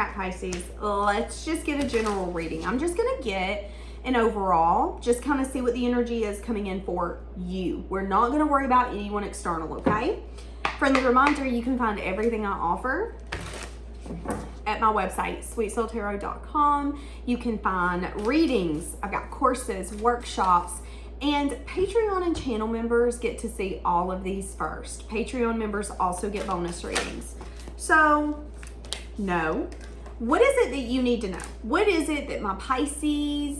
back, Pisces. Let's just get a general reading. I'm just going to get an overall, just kind of see what the energy is coming in for you. We're not going to worry about anyone external, okay? Friendly reminder, you can find everything I offer at my website, SiriusTarotCo. You can find readings. I've got courses, workshops, and Patreon and channel members get to see all of these first. Patreon members also get bonus readings. So, what is it that you need to know? What is it that my Pisces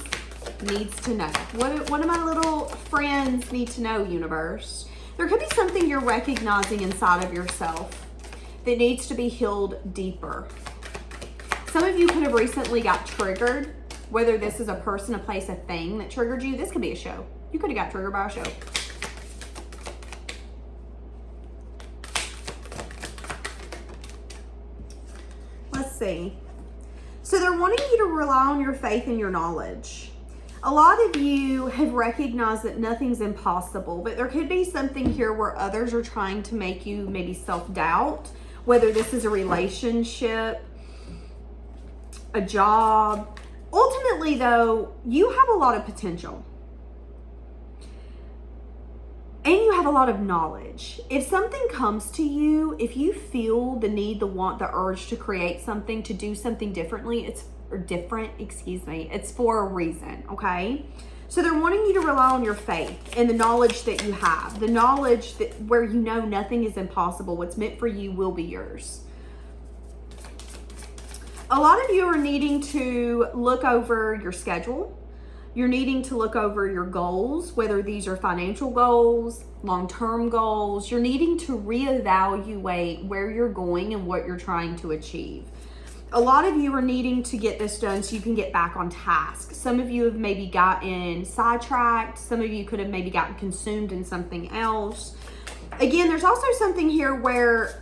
needs to know? What do my little friends need to know, universe? There could be something you're recognizing inside of yourself that needs to be healed deeper. Some of you could have recently got triggered, whether this is a person, a place, a thing that triggered you. This could be a show. You could have got triggered by a show. Let's see. So they're wanting you to rely on your faith and your knowledge. A lot of you have recognized that nothing's impossible, but there could be something here where others are trying to make you maybe self-doubt, whether this is a relationship, a job. Ultimately, though, you have a lot of potential. And you have a lot of knowledge. If something comes to you, if you feel the need, the want, the urge to create something, to do something differently, it's for a reason, okay? So they're wanting you to rely on your faith and the knowledge that you have, the knowledge that where you know nothing is impossible. What's meant for you will be yours. A lot of you are needing to look over your schedule. You're needing to look over your goals, whether these are financial goals, long-term goals. You're needing to reevaluate where you're going and what you're trying to achieve. A lot of you are needing to get this done so you can get back on task. Some of you have maybe gotten sidetracked. Some of you could have maybe gotten consumed in something else. Again, there's also something here where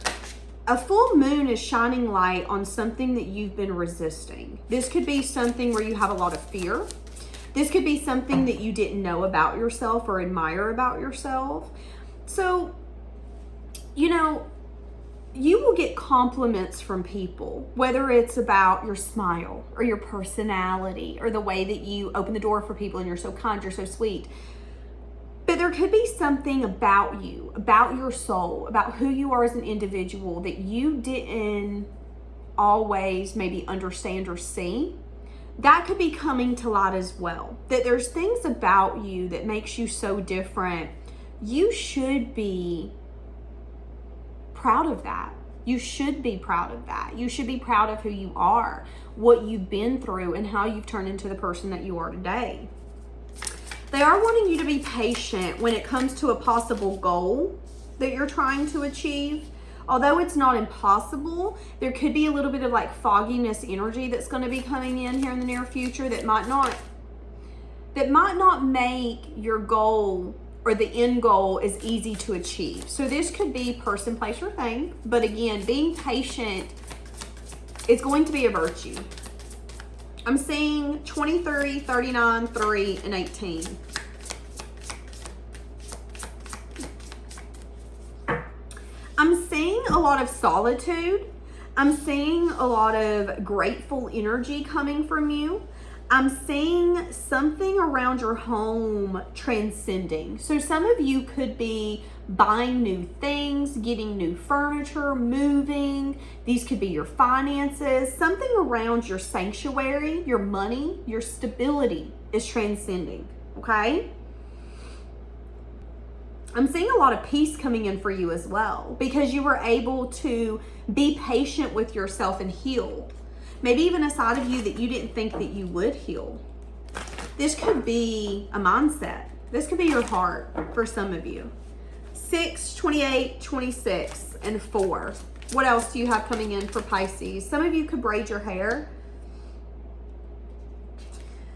a full moon is shining light on something that you've been resisting. This could be something where you have a lot of fear. This could be something that you didn't know about yourself or admire about yourself. So, you will get compliments from people, whether it's about your smile or your personality or the way that you open the door for people and you're so kind, you're so sweet. But there could be something about you, about your soul, about who you are as an individual that you didn't always maybe understand or see. That could be coming to light as well. That there's things about you that makes you so different. You should be proud of that. You should be proud of that. You should be proud of who you are, what you've been through, and how you've turned into the person that you are today. They are wanting you to be patient when it comes to a possible goal that you're trying to achieve. Although it's not impossible, there could be a little bit of like fogginess energy that's going to be coming in here in the near future that might not make your goal or the end goal is easy to achieve. So this could be person, place, or thing. But again, being patient is going to be a virtue. I'm seeing 23, 39, 3, and 18. I'm seeing a lot of solitude. I'm seeing a lot of grateful energy coming from you. I'm seeing something around your home transcending. So some of you could be buying new things, getting new furniture, moving. These could be your finances. Something around your sanctuary, your money, your stability is transcending, okay? I'm seeing a lot of peace coming in for you as well because you were able to be patient with yourself and heal. Maybe even a side of you that you didn't think that you would heal. This could be a mindset. This could be your heart for some of you. 6, 28, 26, and 4. What else do you have coming in for Pisces? Some of you could braid your hair.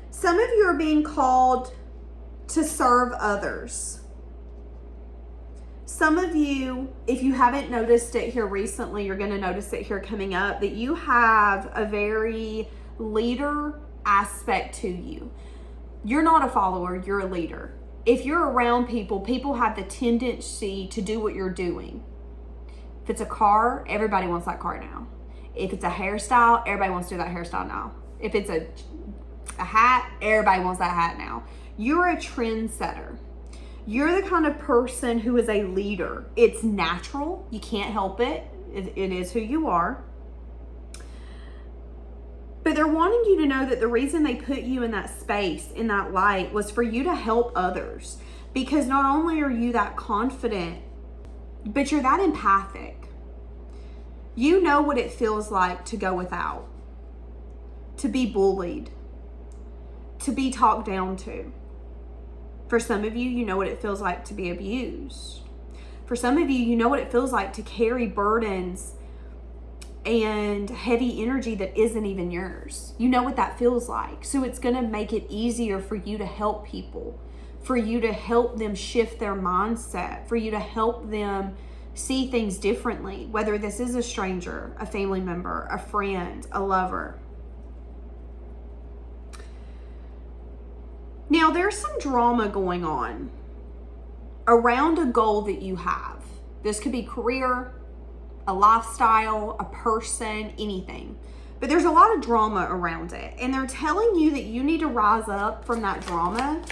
Some of you are being called to serve others. Some of you, if you haven't noticed it here recently, you're going to notice it here coming up, that you have a very leader aspect to you. You're not a follower, you're a leader. If you're around people, people have the tendency to do what you're doing. If it's a car, everybody wants that car now. If it's a hairstyle, everybody wants to do that hairstyle now. If it's a hat, everybody wants that hat now. You're a trendsetter. You're the kind of person who is a leader. It's natural. You can't help it. It is who you are. But they're wanting you to know that the reason they put you in that space, in that light, was for you to help others. Because not only are you that confident, but you're that empathic. You know what it feels like to go without, to be bullied, to be talked down to. For some of you, you know what it feels like to be abused. For some of you, you know what it feels like to carry burdens and heavy energy that isn't even yours. You know what that feels like. So it's going to make it easier for you to help people, for you to help them shift their mindset, for you to help them see things differently, whether this is a stranger, a family member, a friend, a lover. Now, there's some drama going on around a goal that you have. This could be career, a lifestyle, a person, anything. But there's a lot of drama around it. And they're telling you that you need to rise up from that drama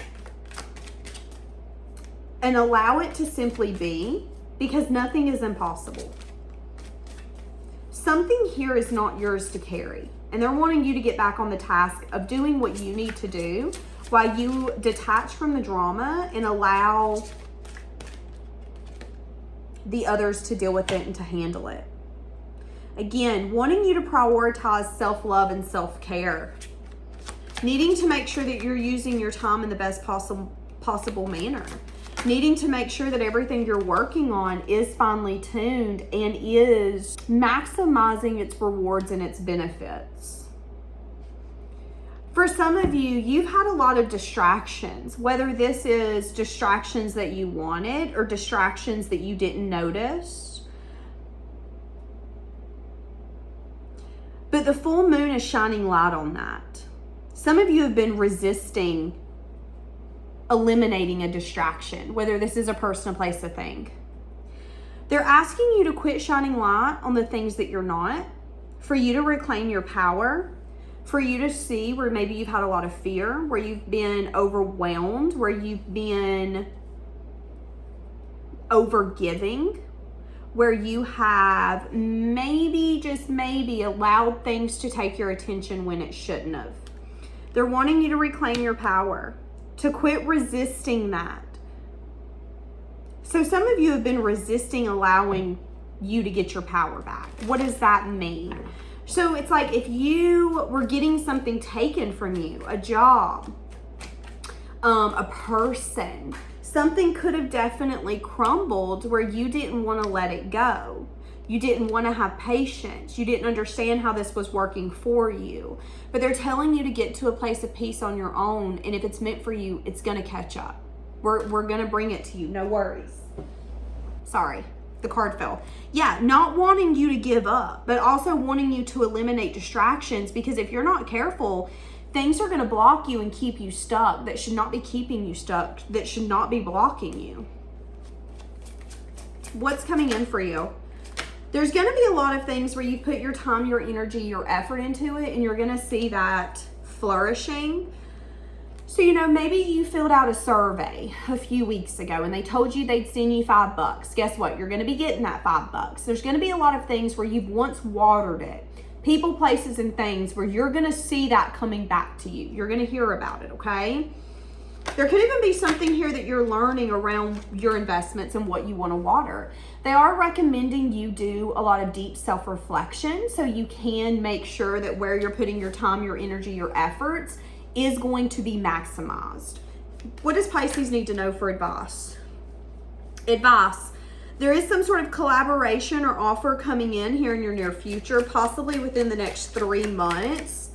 and allow it to simply be, because nothing is impossible. Something here is not yours to carry. And they're wanting you to get back on the task of doing what you need to do while you detach from the drama and allow the others to deal with it and to handle it. Again, wanting you to prioritize self-love and self-care. Needing to make sure that you're using your time in the best possible manner. Needing to make sure that everything you're working on is finely tuned and is maximizing its rewards and its benefits. For some of you, you've had a lot of distractions, whether this is distractions that you wanted or distractions that you didn't notice. But the full moon is shining light on that. Some of you have been resisting eliminating a distraction, whether this is a person, a place, a thing. They're asking you to quit shining light on the things that you're not, for you to reclaim your power, for you to see where maybe you've had a lot of fear, where you've been overwhelmed, where you've been overgiving, where you have maybe, just maybe, allowed things to take your attention when it shouldn't have. They're wanting you to reclaim your power, to quit resisting that. So some of you have been resisting allowing you to get your power back. What does that mean? So it's like if you were getting something taken from you, a job, a person, something could have definitely crumbled where you didn't want to let it go. You didn't want to have patience. You didn't understand how this was working for you. But they're telling you to get to a place of peace on your own. And if it's meant for you, it's going to catch up. We're going to bring it to you. No worries. Sorry, the card fell. Yeah, not wanting you to give up, but also wanting you to eliminate distractions, because if you're not careful, things are going to block you and keep you stuck that should not be keeping you stuck, that should not be blocking you. What's coming in for you? There's going to be a lot of things where you put your time, your energy, your effort into it, and you're going to see that flourishing. So, maybe you filled out a survey a few weeks ago and they told you they'd send you $5. Guess what? You're going to be getting that $5. There's going to be a lot of things where you've once watered it. People, places, and things where you're going to see that coming back to you. You're going to hear about it, okay? There could even be something here that you're learning around your investments and what you want to water. They are recommending you do a lot of deep self-reflection so you can make sure that where you're putting your time, your energy, your efforts is going to be maximized. What does Pisces need to know for advice? Advice. There is some sort of collaboration or offer coming in here in your near future, possibly within the next 3 months.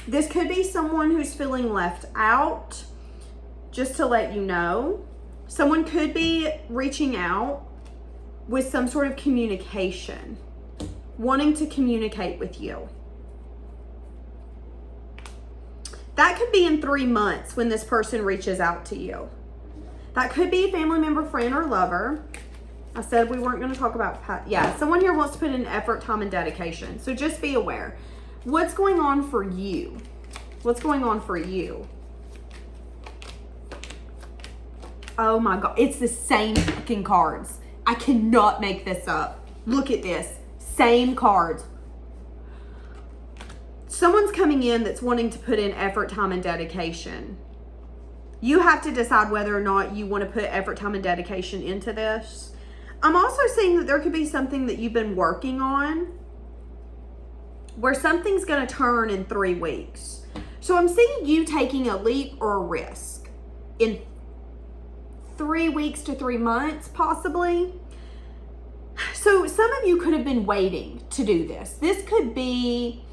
This could be someone who's feeling left out, just to let you know. Someone could be reaching out with some sort of communication, wanting to communicate with you. That could be in 3 months when this person reaches out to you. That could be a family member, friend, or lover. I said we weren't going to talk about yeah, someone here wants to put in effort, time, and dedication. So just be aware. What's going on for you? What's going on for you? Oh my God, it's the same fucking cards. I cannot make this up. Look at this. Same cards. Someone's coming in that's wanting to put in effort, time, and dedication. You have to decide whether or not you want to put effort, time, and dedication into this. I'm also seeing that there could be something that you've been working on where something's going to turn in 3 weeks. So I'm seeing you taking a leap or a risk in 3 weeks to 3 months, possibly. So some of you could have been waiting to do this. This could be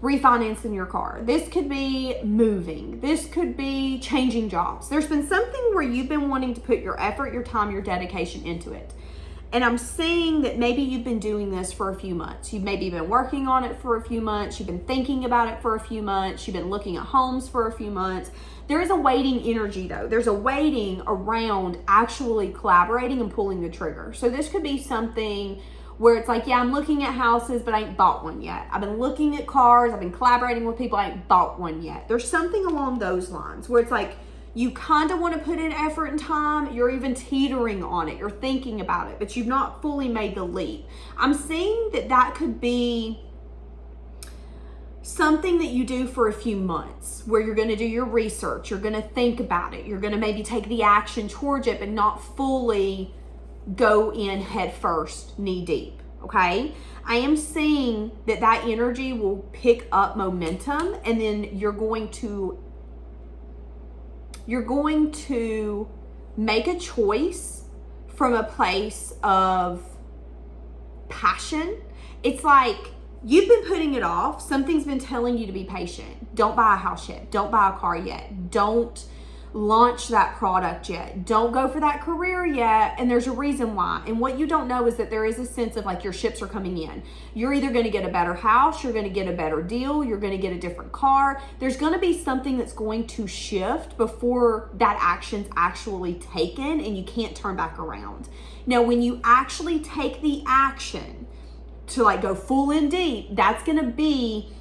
refinancing your car. This could be moving. This could be changing jobs. There's been something where you've been wanting to put your effort, your time, your dedication into it. And I'm seeing that maybe you've been doing this for a few months. You've maybe been working on it for a few months. You've been thinking about it for a few months. You've been looking at homes for a few months. There is a waiting energy though. There's a waiting around actually collaborating and pulling the trigger. So this could be something where it's like, yeah, I'm looking at houses, but I ain't bought one yet. I've been looking at cars. I've been collaborating with people. I ain't bought one yet. There's something along those lines where it's like, you kind of want to put in effort and time. You're even teetering on it. You're thinking about it, but you've not fully made the leap. I'm seeing that that could be something that you do for a few months where you're going to do your research. You're going to think about it. You're going to maybe take the action towards it, but not fully go in head first, knee deep. Okay. I am seeing that that energy will pick up momentum, and then you're going to make a choice from a place of passion. It's like you've been putting it off. Something's been telling you to be patient. Don't buy a house yet. Don't buy a car yet. Don't launch that product yet. Don't go for that career yet. And there's a reason why. And what you don't know is that there is a sense of like your ships are coming in. You're either going to get a better house, you're going to get a better deal, you're going to get a different car. There's going to be something that's going to shift before that action's actually taken, and you can't turn back around. Now, when you actually take the action to like go full in deep, that's going to be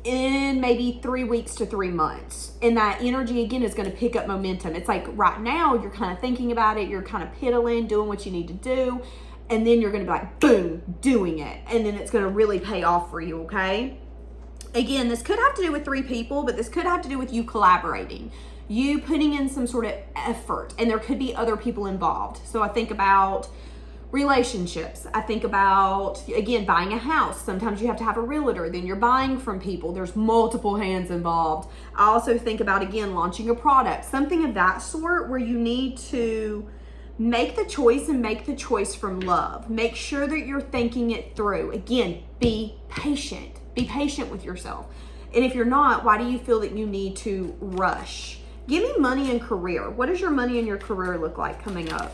in maybe 3 weeks to 3 months. And that energy again is going to pick up momentum. It's like right now you're kind of thinking about it. You're kind of piddling, doing what you need to do. And then you're going to be like, boom, doing it. And then it's going to really pay off for you. Okay. Again, this could have to do with 3 people, but this could have to do with you collaborating, you putting in some sort of effort, and there could be other people involved. So I think about relationships. I think about, again, buying a house. Sometimes you have to have a realtor, then you're buying from people. There's multiple hands involved. I also think about, again, launching a product, something of that sort where you need to make the choice and make the choice from love. Make sure that you're thinking it through. Again, be patient. Be patient with yourself. And if you're not, why do you feel that you need to rush? Give me money and career. What does your money and your career look like coming up?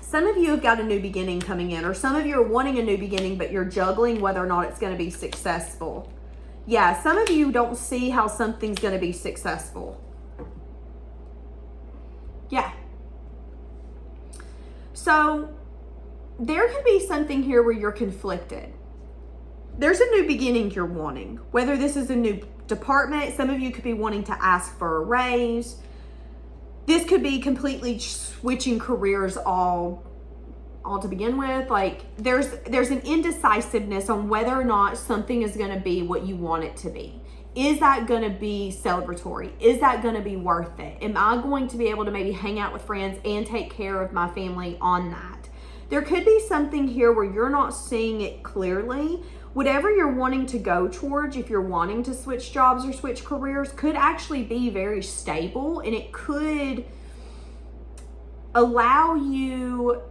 Some of you have got a new beginning coming in, or some of you are wanting a new beginning, but you're juggling whether or not it's going to be successful. Yeah, some of you don't see how something's going to be successful. Yeah. So there could be something here where you're conflicted. There's a new beginning you're wanting, whether this is a new department. Some of you could be wanting to ask for a raise. This could be completely switching careers all to begin with. Like there's an indecisiveness on whether or not something is going to be what you want it to be. Is that going to be celebratory? Is that going to be worth it? Am I going to be able to maybe hang out with friends and take care of my family on that? There could be something here where you're not seeing it clearly. Whatever you're wanting to go towards, if you're wanting to switch jobs or switch careers, could actually be very stable, and it could allow you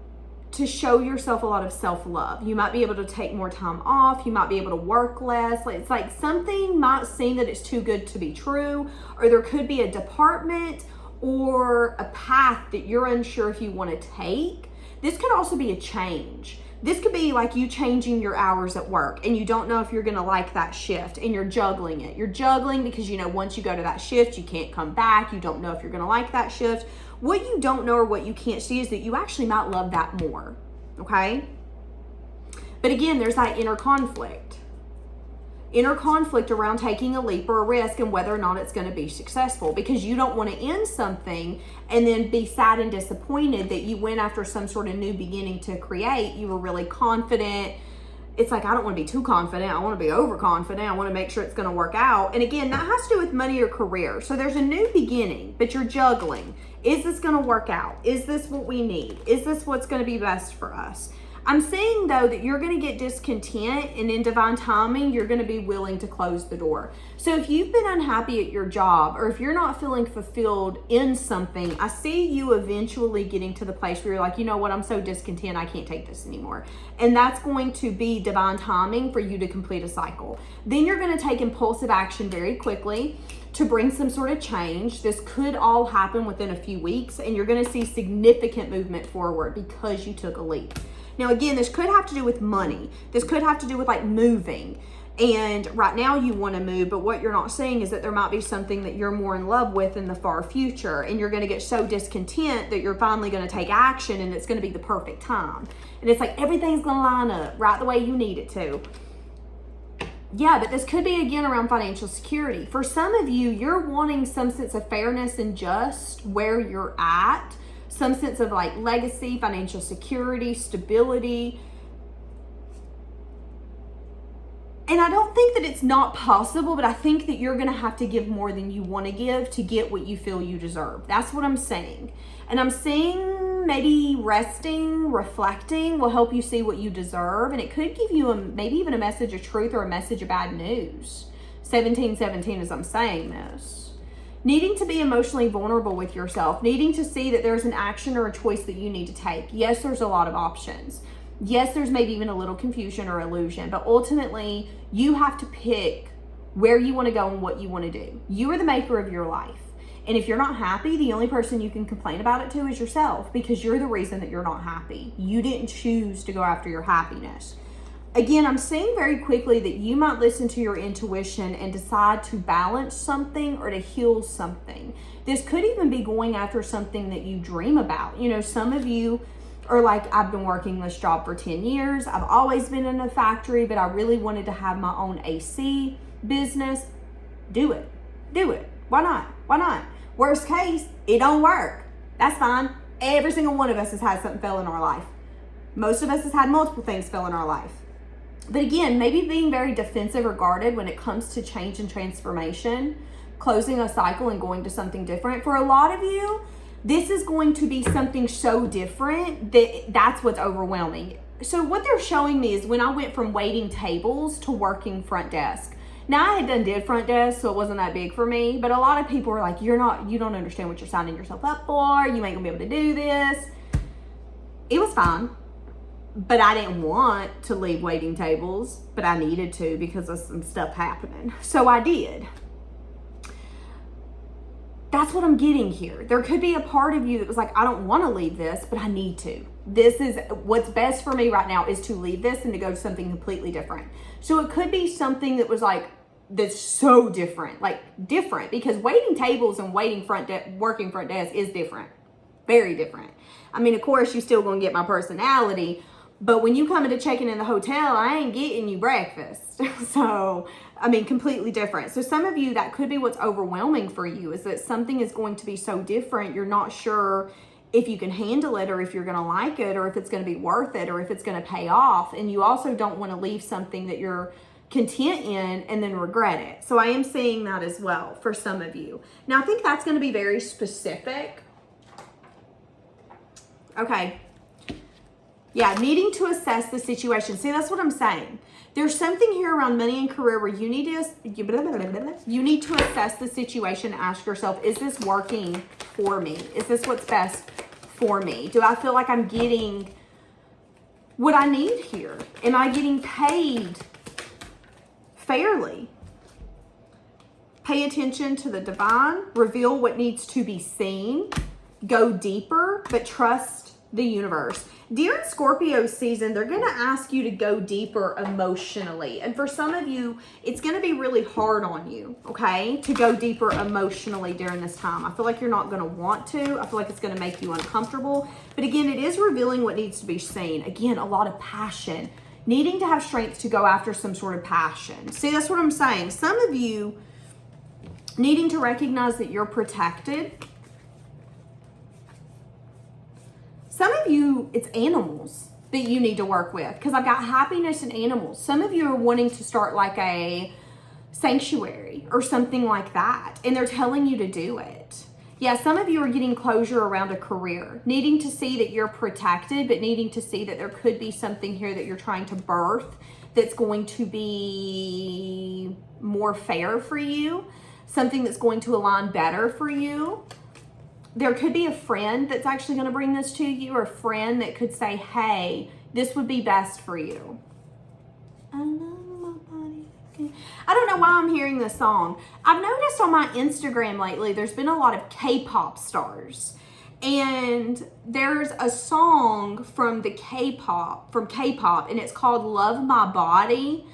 to show yourself a lot of self-love. You might be able to take more time off. You might be able to work less. It's like something might seem that it's too good to be true, or there could be a department or a path that you're unsure if you want to take. This could also be a change. This could be like you changing your hours at work and you don't know if you're going to like that shift and you're juggling it. You're juggling because, you know, once you go to that shift, you can't come back. You don't know if you're going to like that shift. What you don't know or what you can't see is that you actually might love that more. Okay. But again, there's that inner conflict around taking a leap or a risk and whether or not it's going to be successful, because you don't want to end something and then be sad and disappointed that you went after some sort of new beginning to create. You were really confident. It's like, I don't want to be too confident. I want to be overconfident. I want to make sure it's going to work out. And again, that has to do with money or career. So there's a new beginning, but you're juggling. Is this going to work out? Is this what we need? Is this what's going to be best for us? I'm saying, though, that you're going to get discontent, and in divine timing, you're going to be willing to close the door. So if you've been unhappy at your job, or if you're not feeling fulfilled in something, I see you eventually getting to the place where you're like, you know what, I'm so discontent, I can't take this anymore. And that's going to be divine timing for you to complete a cycle. Then you're going to take impulsive action very quickly to bring some sort of change. This could all happen within a few weeks, and you're going to see significant movement forward because you took a leap. Now, again, this could have to do with money. This could have to do with like moving. And right now you want to move, but what you're not seeing is that there might be something that you're more in love with in the far future. And you're going to get so discontent that you're finally going to take action, and it's going to be the perfect time. And it's like everything's going to line up right the way you need it to. Yeah, but this could be, again, around financial security. For some of you, you're wanting some sense of fairness and just where you're at. Some sense of like legacy, financial security, stability. And I don't think that it's not possible, but I think that you're going to have to give more than you want to give to get what you feel you deserve. That's what I'm saying. And I'm saying maybe resting, reflecting will help you see what you deserve. And it could give you maybe even a message of truth or a message of bad news. 1717 as I'm saying this. Needing to be emotionally vulnerable with yourself, needing to see that there's an action or a choice that you need to take. Yes, there's a lot of options. Yes, there's maybe even a little confusion or illusion, but ultimately you have to pick where you want to go and what you want to do. You are the maker of your life. And if you're not happy, the only person you can complain about it to is yourself, because you're the reason that you're not happy. You didn't choose to go after your happiness. Again, I'm saying very quickly that you might listen to your intuition and decide to balance something or to heal something. This could even be going after something that you dream about. You know, some of you are like, I've been working this job for 10 years. I've always been in a factory, but I really wanted to have my own AC business. Do it. Do it. Why not? Why not? Worst case, it don't work. That's fine. Every single one of us has had something fail in our life. Most of us has had multiple things fail in our life. But again, maybe being very defensive or guarded when it comes to change and transformation, closing a cycle and going to something different. For a lot of you, this is going to be something so different that that's what's overwhelming. So what they're showing me is when I went from waiting tables to working front desk. Now, I had did front desk, so it wasn't that big for me. But a lot of people are like, you don't understand what you're signing yourself up for. You ain't gonna be able to do this. It was fine. But I didn't want to leave waiting tables, but I needed to because of some stuff happening. So I did. That's what I'm getting here. There could be a part of you that was like, I don't want to leave this, but I need to. This is what's best for me right now, is to leave this and to go to something completely different. So it could be something that was like, that's so different, because waiting tables and working front desk is different. Very different. I mean, of course, you're still going to get my personality, but when you come into checking in the hotel, I ain't getting you breakfast. So, I mean, completely different. So some of you, that could be what's overwhelming for you, is that something is going to be so different. You're not sure if you can handle it, or if you're going to like it, or if it's going to be worth it, or if it's going to pay off. And you also don't want to leave something that you're content in and then regret it. So I am seeing that as well for some of you. Now, I think that's going to be very specific. Okay. Yeah, needing to assess the situation. See, that's what I'm saying. There's something here around money and career where you need to assess the situation. Ask yourself, is this working for me? Is this what's best for me? Do I feel like I'm getting what I need here? Am I getting paid fairly? Pay attention to the divine. Reveal what needs to be seen. Go deeper, but trust the universe. During Scorpio season, they're going to ask you to go deeper emotionally. And for some of you, it's going to be really hard on you, okay, to go deeper emotionally during this time. I feel like you're not going to want to. I feel like it's going to make you uncomfortable. But again, it is revealing what needs to be seen. Again, a lot of passion. Needing to have strength to go after some sort of passion. See, that's what I'm saying. Some of you needing to recognize that you're protected. Some of you, it's animals that you need to work with, because I've got happiness in animals. Some of you are wanting to start like a sanctuary or something like that, and they're telling you to do it. Yeah, some of you are getting closure around a career, needing to see that you're protected, but needing to see that there could be something here that you're trying to birth that's going to be more fair for you, something that's going to align better for you. There could be a friend that's actually going to bring this to you, or a friend that could say, hey, this would be best for you. I love my body again. I don't know why I'm hearing this song. I've noticed on my Instagram lately, there's been a lot of K-pop stars. And there's a song from K-pop, and it's called Love My Body.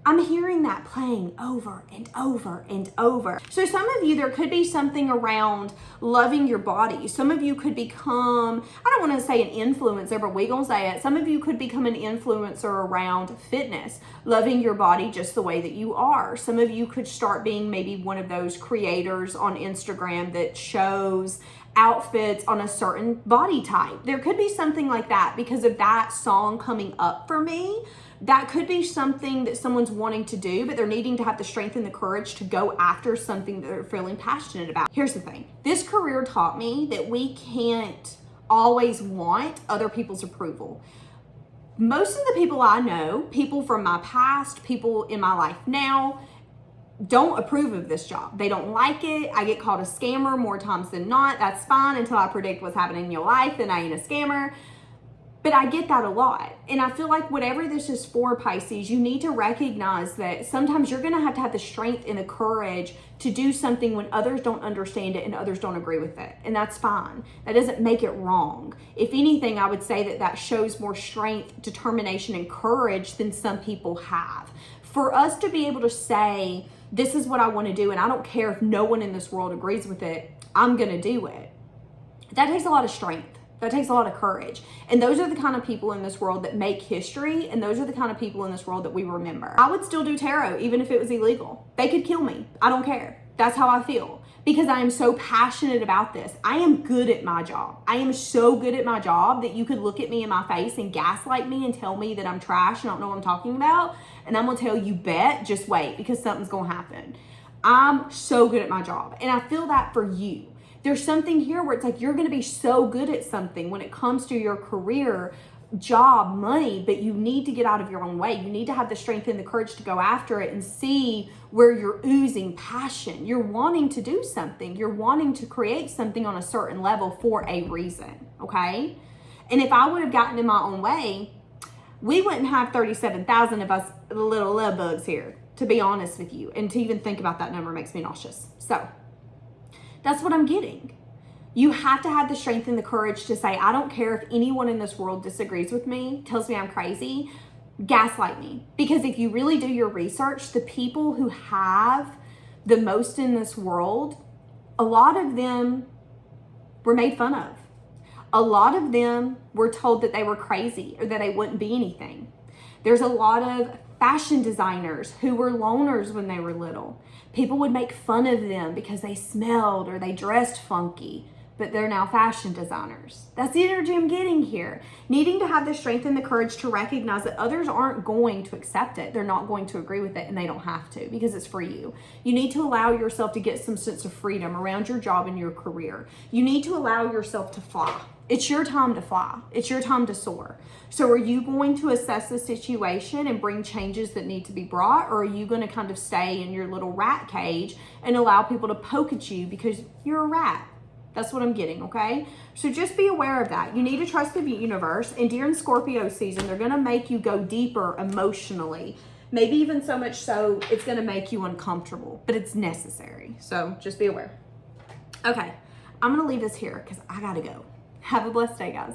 I'm hearing that playing over and over and over. So some of you, there could be something around loving your body. Some of you could become, I don't want to say an influencer, but we gonna say it. Some of you could become an influencer around fitness, loving your body just the way that you are. Some of you could start being maybe one of those creators on Instagram that shows outfits on a certain body type. There could be something like that because of that song coming up for me. That could be something that someone's wanting to do, but they're needing to have the strength and the courage to go after something that they're feeling passionate about. Here's the thing. This career taught me that we can't always want other people's approval. Most of the people I know, people from my past, people in my life now, don't approve of this job. They don't like it. I get called a scammer more times than not. That's fine until I predict what's happening in your life, then I ain't a scammer. But I get that a lot. And I feel like whatever this is for, Pisces, you need to recognize that sometimes you're going to have the strength and the courage to do something when others don't understand it and others don't agree with it. And that's fine. That doesn't make it wrong. If anything, I would say that that shows more strength, determination, and courage than some people have. For us to be able to say, this is what I want to do, and I don't care if no one in this world agrees with it, I'm going to do it. That takes a lot of strength. That takes a lot of courage. And those are the kind of people in this world that make history, and those are the kind of people in this world that we remember. I would still do tarot even if it was illegal. They could kill me. I don't care. That's how I feel, because I am so passionate about this. I am good at my job. I am so good at my job that you could look at me in my face and gaslight me and tell me that I'm trash and I don't know what I'm talking about. And I'm going to tell you, bet, just wait, because something's going to happen. I'm so good at my job. And I feel that for you. There's something here where it's like you're going to be so good at something when it comes to your career, job, money, but you need to get out of your own way. You need to have the strength and the courage to go after it and see where you're oozing passion. You're wanting to do something. You're wanting to create something on a certain level for a reason, okay? And if I would have gotten in my own way, we wouldn't have 37,000 of us little love bugs here, to be honest with you. And to even think about that number makes me nauseous. So that's what I'm getting. You have to have the strength and the courage to say, I don't care if anyone in this world disagrees with me, tells me I'm crazy, gaslight me. Because if you really do your research, the people who have the most in this world, a lot of them were made fun of. A lot of them were told that they were crazy or that they wouldn't be anything. There's a lot of fashion designers who were loners when they were little. People would make fun of them because they smelled or they dressed funky, but they're now fashion designers. That's the energy I'm getting here. Needing to have the strength and the courage to recognize that others aren't going to accept it. They're not going to agree with it, and they don't have to, because it's for you. You need to allow yourself to get some sense of freedom around your job and your career. You need to allow yourself to fly. It's your time to fly. It's your time to soar. So are you going to assess the situation and bring changes that need to be brought, or are you going to kind of stay in your little rat cage and allow people to poke at you because you're a rat? That's what I'm getting, okay? So just be aware of that. You need to trust the universe, and during Scorpio season, they're going to make you go deeper emotionally. Maybe even so much so it's going to make you uncomfortable, but it's necessary. So just be aware. Okay, I'm going to leave this here because I got to go. Have a blessed day, guys.